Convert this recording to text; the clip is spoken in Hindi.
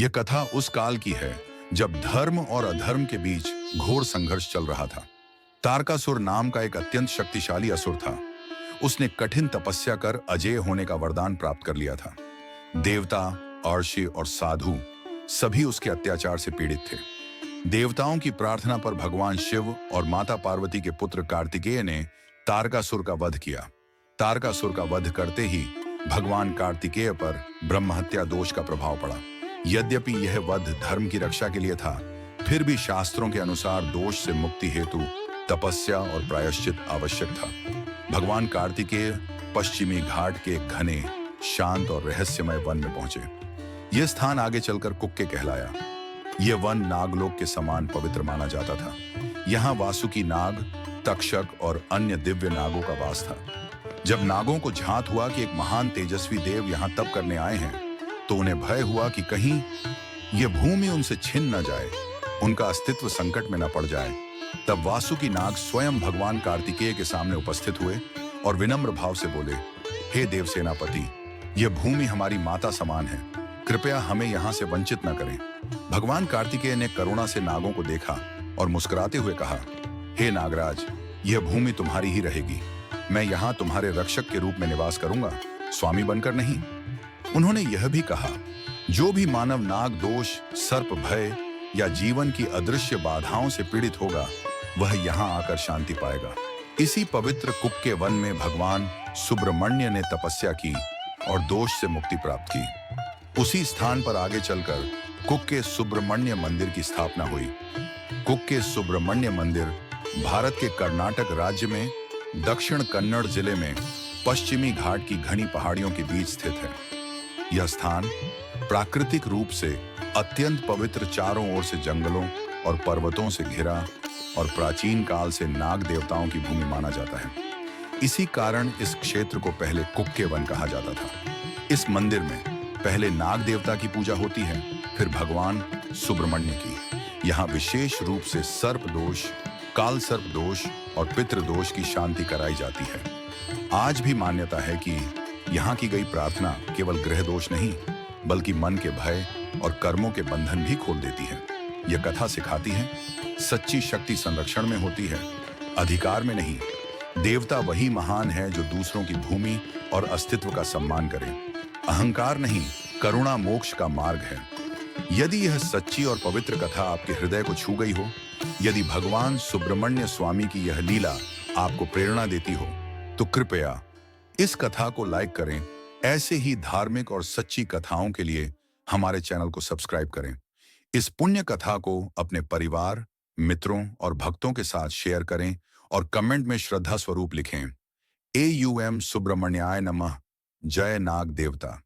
यह कथा उस काल की है जब धर्म और अधर्म के बीच घोर संघर्ष चल रहा था। तारकासुर नाम का एक अत्यंत शक्तिशाली असुर था। उसने कठिन तपस्या कर अजेय होने का वरदान प्राप्त कर लिया था। देवता, अर्षि और साधु सभी उसके अत्याचार से पीड़ित थे। देवताओं की प्रार्थना पर भगवान शिव और माता पार्वती के पुत्र कार्तिकेय ने तारकासुर का वध किया। तारकासुर का वध करते ही भगवान कार्तिकेय पर ब्रह्महत्या दोष का प्रभाव पड़ा। यद्यपि यह वध धर्म की रक्षा के लिए था, फिर भी शास्त्रों के अनुसार दोष से मुक्ति हेतु तपस्या और प्रायश्चित आवश्यक था। भगवान कार्तिकेय पश्चिमी घाट के घने, शांत और रहस्यमय वन में पहुंचे। यह स्थान आगे चलकर कुक्के कहलाया। यह वन नागलोक के समान पवित्र माना जाता था। यहाँ वासुकी नाग, तक्षक और अन्य दिव्य नागों का वास था। जब नागों को झांत हुआ कि एक महान तेजस्वी देव यहाँ तप करने आए हैं, तो उन्हें भय हुआ कि कहीं यह भूमि उनसे छिन न जाए, उनका अस्तित्व संकट में न पड़ जाए। तब वासुकी नाग स्वयं भगवान कार्तिकेय के सामने उपस्थित हुए और विनम्र भाव से बोले, हे देव सेनापति, यह भूमि हमारी माता समान है, कृपया हमें यहाँ से वंचित न करें। भगवान कार्तिकेय ने करुणा से नागों को देखा और मुस्कुराते हुए कहा, हे नागराज, यह भूमि तुम्हारी ही रहेगी। मैं यहाँ तुम्हारे रक्षक के रूप में निवास करूंगा, स्वामी बनकर नहीं। उन्होंने यह भी कहा, जो भी मानव नाग दोष, सर्प भय या जीवन की अदृश्य बाधाओं से पीड़ित होगा, वह यहाँ आकर शांति पाएगा। इसी पवित्र कुक्के वन में भगवान सुब्रमण्य ने तपस्या की और दोष से मुक्ति प्राप्त की। उसी स्थान पर आगे चलकर कुक्के सुब्रमण्य मंदिर की स्थापना हुई। कुक्के सुब्रमण्य मंदिर भारत के कर्नाटक राज्य में दक्षिण कन्नड़ जिले में पश्चिमी घाट की घनी पहाड़ियों के बीच स्थित है। यह स्थान प्राकृतिक रूप से अत्यंत पवित्र, चारों ओर से जंगलों और पर्वतों से घिरा और प्राचीन काल से नाग देवताओं की भूमि माना जाता है। इसी कारण इस क्षेत्र को पहले कुक्के वन कहा जाता था। इस मंदिर में पहले नाग देवता की पूजा होती है, फिर भगवान सुब्रमण्य की। यहाँ विशेष रूप से सर्प दोष, काल सर्प दोष और पितृ दोष की शांति कराई जाती है। आज भी मान्यता है कि यहाँ की गई प्रार्थना केवल ग्रह दोष नहीं, बल्कि मन के भय और कर्मों के बंधन भी खोल देती है। यह कथा सिखाती है, सच्ची शक्ति संरक्षण में होती है, अधिकार में नहीं। देवता वही महान है जो दूसरों की भूमि और अस्तित्व का सम्मान करे। अहंकार नहीं, करुणा मोक्ष का मार्ग है। यदि यह सच्ची और पवित्र कथा आपके हृदय को छू गई हो, यदि भगवान सुब्रमण्य स्वामी की यह लीला आपको प्रेरणा देती हो, तो कृपया इस कथा को लाइक करें। ऐसे ही धार्मिक और सच्ची कथाओं के लिए हमारे चैनल को सब्सक्राइब करें। इस पुण्य कथा को अपने परिवार, मित्रों और भक्तों के साथ शेयर करें और कमेंट में श्रद्धा स्वरूप लिखें, AUM सुब्रमण्याय नमः, जय नाग देवता।